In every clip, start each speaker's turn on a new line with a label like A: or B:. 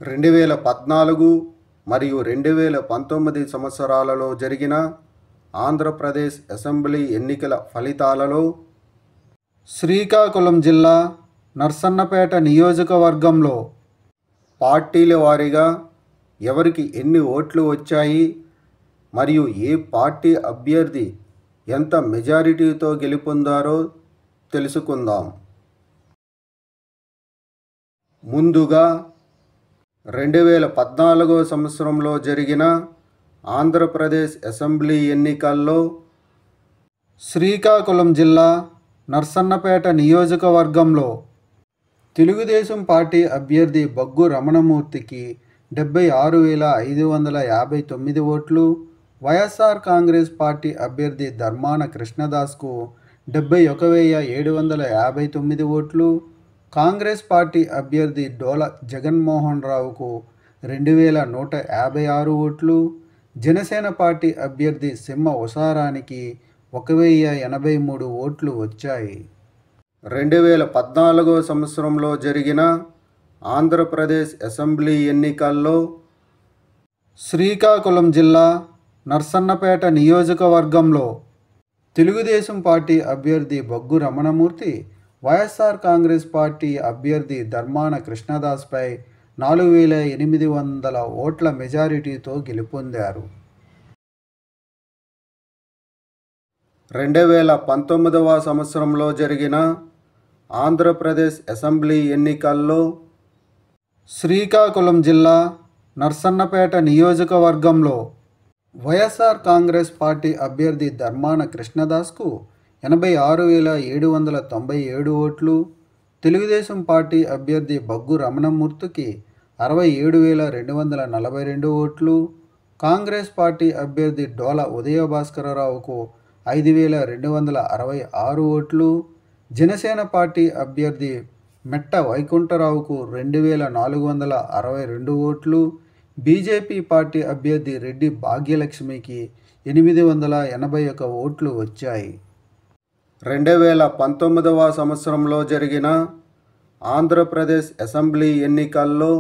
A: 2014 మరియు 2019 సంవత్సరాలలో జరిగిన ఆంధ్రప్రదేశ్ అసెంబ్లీ ఎన్నికల ఫలితాలలో శ్రీకాకుళం జిల్లా నర్సన్నపేట నియోజకవర్గంలో పార్టీల వారీగా ఎవరికి ఎన్ని ఓట్లు వచ్చాయి మరియు ఏ పార్టీ అభ్యర్థి ఎంత మెజారిటీతో గెలుపొందారో తెలుసుకుందాం. ముందుగా 2014 సంవత్సరంలో జరిగిన ఆంధ్రప్రదేశ్ అసెంబ్లీ ఎన్నికల్లో శ్రీకాకుళం జిల్లా నర్సన్నపేట నియోజకవర్గంలో తెలుగుదేశం పార్టీ అభ్యర్థి బగ్గు రమణమూర్తికి 76,559 ఓట్లు, వైఎస్ఆర్ కాంగ్రెస్ పార్టీ అభ్యర్థి ధర్మాన కృష్ణదాస్కు 71,759 ఓట్లు, కాంగ్రెస్ పార్టీ అభ్యర్థి డోల జగన్మోహన్ రావుకు 2,156 ఓట్లు, జనసేన పార్టీ అభ్యర్థి సింహ ఉషారానికి 1,083 ఓట్లు వచ్చాయి. 2014 సంవత్సరంలో జరిగిన ఆంధ్రప్రదేశ్ అసెంబ్లీ ఎన్నికల్లో శ్రీకాకుళం జిల్లా నర్సన్నపేట నియోజకవర్గంలో తెలుగుదేశం పార్టీ అభ్యర్థి బగ్గు రమణమూర్తి వైఎస్ఆర్ కాంగ్రెస్ పార్టీ అభ్యర్థి ధర్మాన కృష్ణదాస్పై 4,800 ఓట్ల మెజారిటీతో గెలుపొందారు. 2019 సంవత్సరంలో జరిగిన ఆంధ్రప్రదేశ్ అసెంబ్లీ ఎన్నికల్లో శ్రీకాకుళం జిల్లా నర్సన్నపేట నియోజకవర్గంలో వైఎస్ఆర్ కాంగ్రెస్ పార్టీ అభ్యర్థి ధర్మాన కృష్ణదాస్కు 86,797 ఓట్లు, తెలుగుదేశం పార్టీ అభ్యర్థి బగ్గు రమణమూర్తికి 67,242 ఓట్లు, కాంగ్రెస్ పార్టీ అభ్యర్థి డోల ఉదయభాస్కరరావుకు 5,266 ఓట్లు, జనసేన పార్టీ అభ్యర్థి మెట్ట వైకుంఠరావుకు 2,462 ఓట్లు, బీజేపీ పార్టీ అభ్యర్థి రెడ్డి భాగ్యలక్ష్మికి 881 ఓట్లు వచ్చాయి. 2019 సంవత్సరంలో జరిగిన ఆంధ్రప్రదేశ్ అసెంబ్లీ ఎన్నికల్లో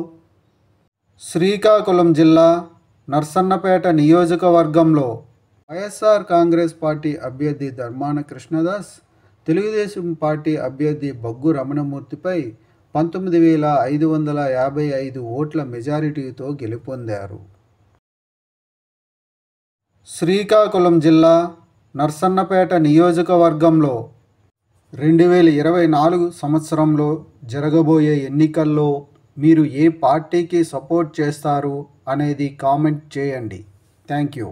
A: శ్రీకాకుళం జిల్లా నర్సన్నపేట నియోజకవర్గంలో వైఎస్ఆర్ కాంగ్రెస్ పార్టీ అభ్యర్థి ధర్మాన కృష్ణదాస్ తెలుగుదేశం పార్టీ అభ్యర్థి బగ్గు రమణమూర్తిపై 19,555 ఓట్ల మెజారిటీతో గెలుపొందారు. శ్రీకాకుళం జిల్లా నర్సన్నపేట నియోజకవర్గంలో 2024 సంవత్సరంలో జరగబోయే ఎన్నికల్లో మీరు ఏ పార్టీకి సపోర్ట్ చేస్తారు అనేది కామెంట్ చేయండి. Thank you.